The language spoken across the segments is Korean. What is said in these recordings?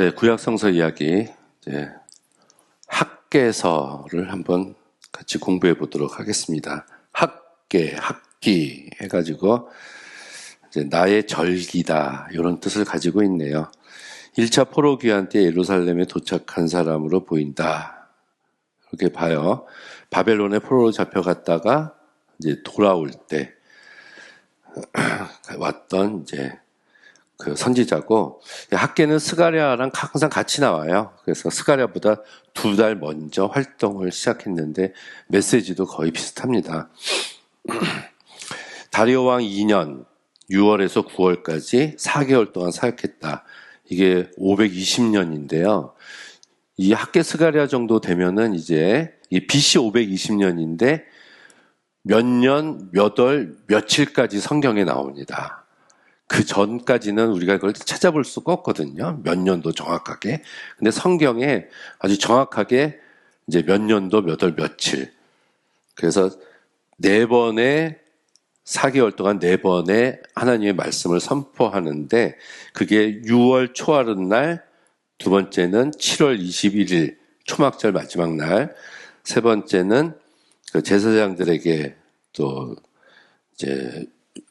네, 구약 성서 이야기, 이제 학개서를 한번 같이 공부해 보도록 하겠습니다. 학기 해가지고 이제 나의 절기다 이런 뜻을 가지고 있네요. 1차 포로 귀환 때 예루살렘에 도착한 사람으로 보인다. 이렇게 봐요. 바벨론에 포로로 잡혀갔다가 이제 돌아올 때 왔던 이제 그 선지자고, 학계는 스가랴랑 항상 같이 나와요. 그래서 스가랴보다 2달 먼저 활동을 시작했는데 메시지도 거의 비슷합니다. 다리오 왕 2년 6월에서 9월까지 4개월 동안 사역했다. 이게 520년인데요. 이 학계 스가랴 정도 되면은 이제 BC 520년인데 몇 년, 몇 월, 며칠까지 성경에 나옵니다. 그 전까지는 우리가 그걸 찾아볼 수가 없거든요. 몇 년도 정확하게. 근데 성경에 아주 정확하게 이제 몇 년도, 몇 월, 며칠. 그래서 4개월 동안 4번의 하나님의 말씀을 선포하는데, 그게 6월 초하룻 날, 두 번째는 7월 21일 초막절 마지막 날, 세 번째는 그 제사장들에게 또 이제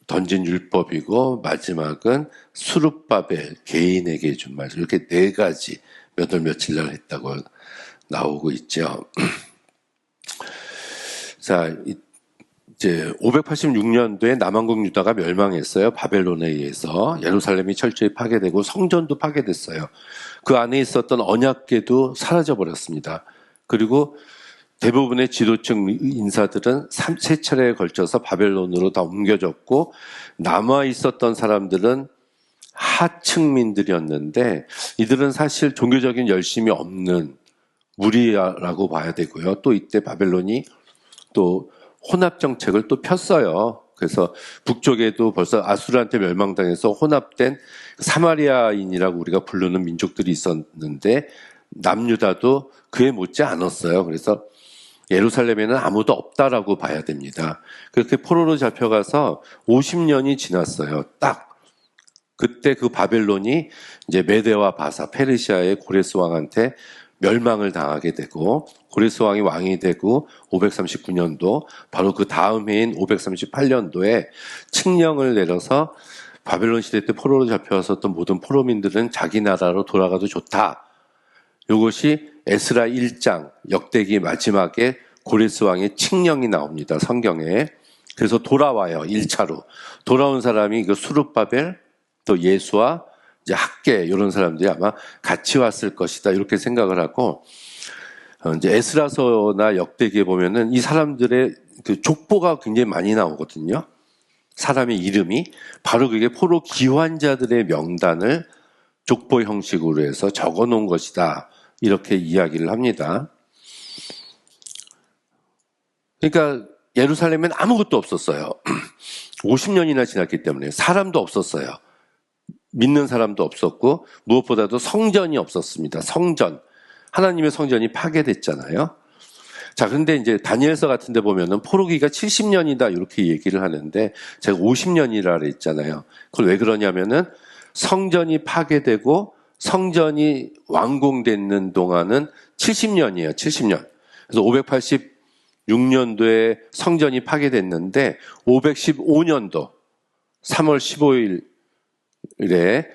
던진 율법이고, 마지막은 수룹바벨 개인에게 준 말씀. 이렇게 4가지 몇 월 며칠 날 했다고 나오고 있죠. 자, 이제 586년도에 남왕국 유다가 멸망했어요. 바벨론에 의해서. 예루살렘이 철저히 파괴되고 성전도 파괴됐어요. 그 안에 있었던 언약궤도 사라져버렸습니다. 그리고 대부분의 지도층 인사들은 3차례에 걸쳐서 바벨론으로 다 옮겨졌고, 남아 있었던 사람들은 하층민들이었는데, 이들은 사실 종교적인 열심이 없는 무리라고 봐야 되고요. 또 이때 바벨론이 또 혼합 정책을 또 폈어요. 그래서 북쪽에도 벌써 아수르한테 멸망당해서 혼합된 사마리아인이라고 우리가 부르는 민족들이 있었는데, 남유다도 그에 못지 않았어요. 그래서 예루살렘에는 아무도 없다라고 봐야 됩니다. 그렇게 포로로 잡혀가서 50년이 지났어요. 딱 그때 그 바벨론이 이제 메대와 바사, 페르시아의 고레스 왕한테 멸망을 당하게 되고, 고레스 왕이 왕이 되고 539년도 바로 그 다음 해인 538년도에 칙령을 내려서 바벨론 시대 때 포로로 잡혀왔었던 모든 포로민들은 자기 나라로 돌아가도 좋다. 이것이 에스라 1장 역대기 마지막에 고레스 왕의 칙령이 나옵니다. 성경에. 그래서 돌아와요. 1차로. 돌아온 사람이 그 수룹바벨, 또 예수와 이제 학계 이런 사람들이 아마 같이 왔을 것이다. 이렇게 생각을 하고, 이제 에스라서나 역대기에 보면은 이 사람들의 그 족보가 굉장히 많이 나오거든요. 사람의 이름이. 바로 그게 포로 기환자들의 명단을 족보 형식으로 해서 적어 놓은 것이다. 이렇게 이야기를 합니다. 그러니까 예루살렘엔 아무것도 없었어요. 50년이나 지났기 때문에 사람도 없었어요. 믿는 사람도 없었고, 무엇보다도 성전이 없었습니다. 성전. 하나님의 성전이 파괴됐잖아요. 자, 그런데 이제 다니엘서 같은 데 보면은 포로기가 70년이다 이렇게 얘기를 하는데, 제가 50년이라 그랬잖아요. 그걸 왜 그러냐면은 성전이 파괴되고 성전이 완공되는 동안은 70년이에요. 70년. 그래서 586년도에 성전이 파괴됐는데 515년도 3월 15일에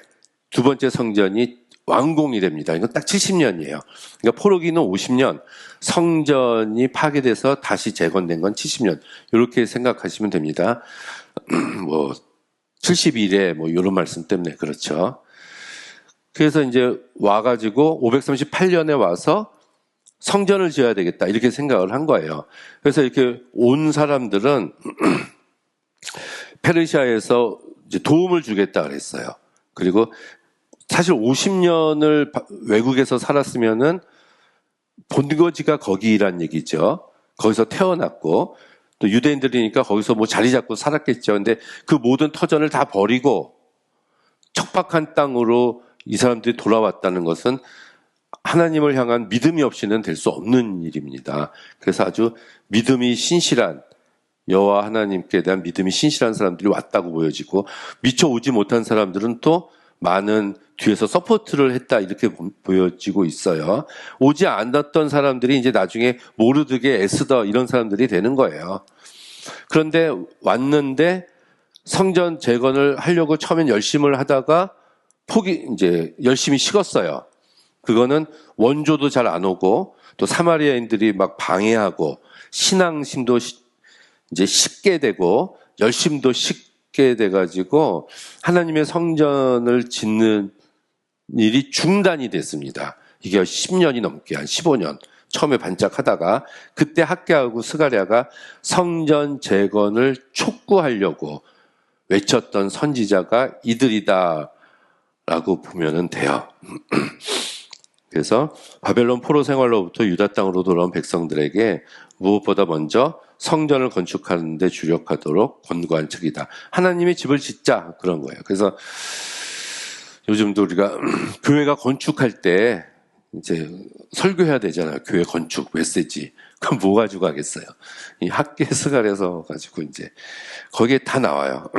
두 번째 성전이 완공이 됩니다. 이건 딱 70년이에요. 그러니까 포로기는 50년, 성전이 파괴돼서 다시 재건된 건 70년. 이렇게 생각하시면 됩니다. 70일에 이런 말씀 때문에 그렇죠. 그래서 이제 와가지고 538년에 와서 성전을 지어야 되겠다 이렇게 생각을 한 거예요. 그래서 이렇게 온 사람들은 페르시아에서 이제 도움을 주겠다 그랬어요. 그리고 사실 50년을 외국에서 살았으면은 본거지가 거기란 얘기죠. 거기서 태어났고, 또 유대인들이니까 거기서 자리 잡고 살았겠죠. 근데 그 모든 터전을 다 버리고 척박한 땅으로 이 사람들이 돌아왔다는 것은 하나님을 향한 믿음이 없이는 될 수 없는 일입니다. 그래서 아주 믿음이 신실한, 여호와 하나님께 대한 믿음이 신실한 사람들이 왔다고 보여지고, 미처 오지 못한 사람들은 또 많은 뒤에서 서포트를 했다 이렇게 보여지고 있어요. 오지 않았던 사람들이 이제 나중에 모르드게 에스더 이런 사람들이 되는 거예요. 그런데 왔는데 성전 재건을 하려고 처음엔 열심을 하다가 이제 열심히 식었어요. 그거는 원조도 잘 안 오고 또 사마리아인들이 막 방해하고 신앙심도 이제 식게 되고 열심도 식게 돼가지고 하나님의 성전을 짓는 일이 중단이 됐습니다. 이게 10년이 넘게 한 15년 처음에 반짝하다가 그때 학개하고 스가랴가 성전 재건을 촉구하려고 외쳤던 선지자가 이들이다 라고 보면 돼요. 그래서 바벨론 포로 생활로부터 유다 땅으로 돌아온 백성들에게 무엇보다 먼저 성전을 건축하는 데 주력하도록 권고한 책이다. 하나님의 집을 짓자 그런 거예요. 그래서 요즘도 우리가 교회가 건축할 때 이제 설교해야 되잖아요. 교회 건축 메시지. 그럼 뭐 가지고 하겠어요? 이 학계 스갈에서 가지고 이제 거기에 다 나와요.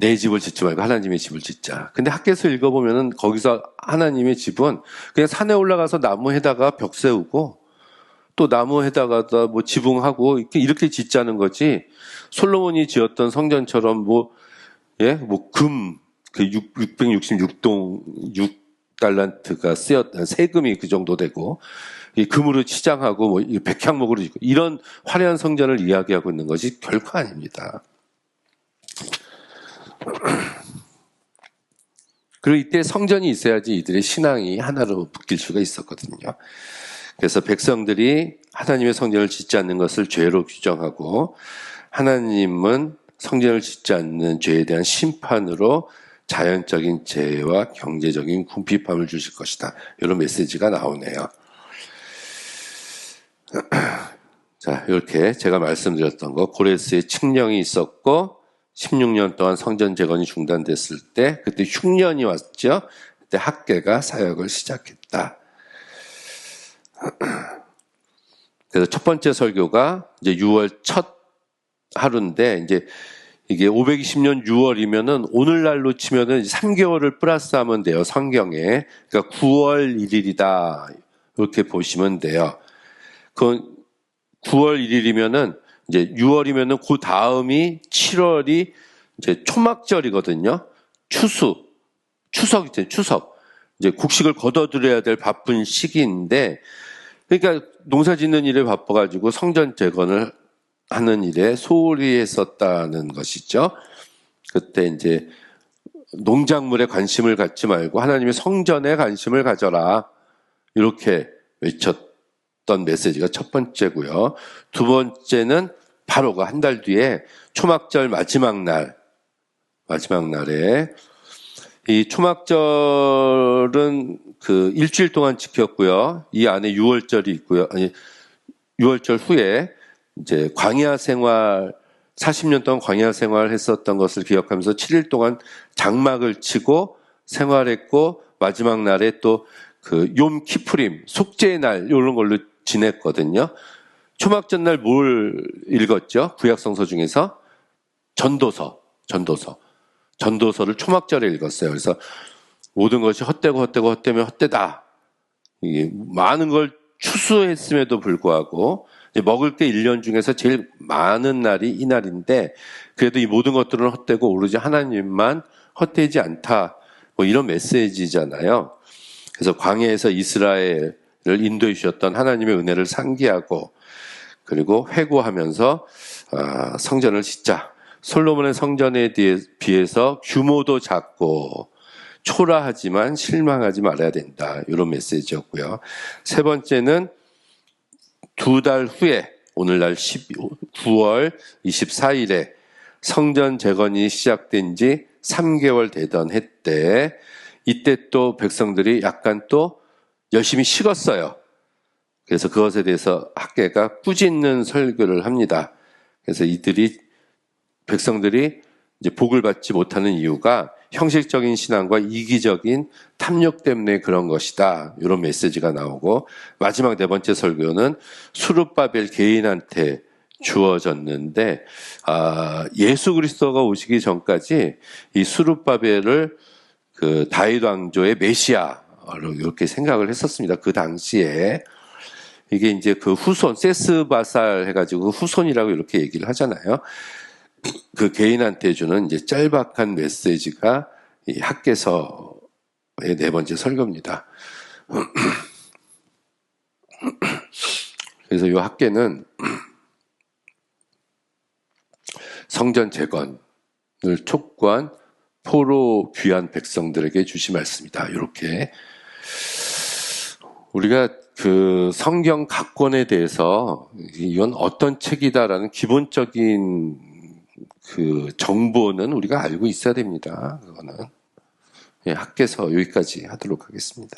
내 집을 짓지 말고 하나님의 집을 짓자. 근데 학계에서 읽어보면은 거기서 하나님의 집은 그냥 산에 올라가서 나무에다가 벽 세우고 또 나무에다가 뭐 지붕하고 이렇게 짓자는 거지. 솔로몬이 지었던 성전처럼 금, 그 666동 6달란트가 쓰였던 세금이 그 정도 되고, 이 금으로 치장하고 뭐 백향목으로 짓고 이런 화려한 성전을 이야기하고 있는 것이 결코 아닙니다. 그리고 이때 성전이 있어야지 이들의 신앙이 하나로 묶일 수가 있었거든요. 그래서 백성들이 하나님의 성전을 짓지 않는 것을 죄로 규정하고 하나님은 성전을 짓지 않는 죄에 대한 심판으로 자연적인 재해와 경제적인 궁핍함을 주실 것이다. 이런 메시지가 나오네요. 자, 이렇게 제가 말씀드렸던 거 고레스의 칙령이 있었고 16년 동안 성전 재건이 중단됐을 때 그때 흉년이 왔죠. 그때 학개가 사역을 시작했다. 그래서 첫 번째 설교가 이제 6월 첫 하루인데 이제 이게 520년 6월이면은 오늘날로 치면은 3개월을 플러스하면 돼요. 성경에. 그러니까 9월 1일이다. 이렇게 보시면 돼요. 그 9월 1일이면은 이제 6월이면은 그 다음이 7월이 이제 초막절이거든요. 추석 있잖아요. 추석. 이제 곡식을 걷어들여야 될 바쁜 시기인데, 그러니까 농사 짓는 일에 바빠가지고 성전 재건을 하는 일에 소홀히 했었다는 것이죠. 그때 이제 농작물에 관심을 갖지 말고 하나님의 성전에 관심을 가져라. 이렇게 외쳤던 메시지가 첫 번째고요. 두 번째는 바로 그 한 달 뒤에 초막절 마지막 날에 이 초막절은 그 일주일 동안 지켰고요. 이 안에 유월절이 있고요. 유월절 후에 이제 광야 생활 40년 동안 광야 생활을 했었던 것을 기억하면서 7일 동안 장막을 치고 생활했고 마지막 날에 또 그 욤 키프림 속죄의 날 이런 걸로 지냈거든요. 초막전 날 뭘 읽었죠? 구약성서 중에서 전도서를 초막절에 읽었어요. 그래서 모든 것이 헛되면 헛되다. 이게 많은 걸 추수했음에도 불구하고 먹을 게 1년 중에서 제일 많은 날이 이 날인데 그래도 이 모든 것들은 헛되고 오로지 하나님만 헛되지 않다. 뭐 이런 메시지잖아요. 그래서 광야에서 이스라엘을 인도해 주셨던 하나님의 은혜를 상기하고 그리고 회고하면서 성전을 짓자. 솔로몬의 성전에 비해서 규모도 작고 초라하지만 실망하지 말아야 된다. 이런 메시지였고요. 세 번째는 2달 후에 오늘날 9월 24일에 성전 재건이 시작된 지 3개월 되던 해 때 이때 또 백성들이 약간 또 열심히 식었어요. 그래서 그것에 대해서 학개가 꾸짖는 설교를 합니다. 그래서 백성들이 이제 복을 받지 못하는 이유가 형식적인 신앙과 이기적인 탐욕 때문에 그런 것이다. 이런 메시지가 나오고 마지막 네 번째 설교는 수룹바벨 개인한테 주어졌는데 예수 그리스도가 오시기 전까지 이 수룹바벨을 그 다윗 왕조의 메시아로 이렇게 생각을 했었습니다. 그 당시에 이게 이제 그 후손 세스바살 해가지고 후손이라고 이렇게 얘기를 하잖아요. 그 개인한테 주는 이제 짤막한 메시지가 이 학개서의 네 번째 설교입니다. 그래서 이 학개는 성전 재건을 촉구한 포로 귀한 백성들에게 주신 말씀이다. 이렇게 우리가 그 성경 각권에 대해서 이건 어떤 책이다라는 기본적인 그 정보는 우리가 알고 있어야 됩니다. 그거는 학개서 여기까지 하도록 하겠습니다.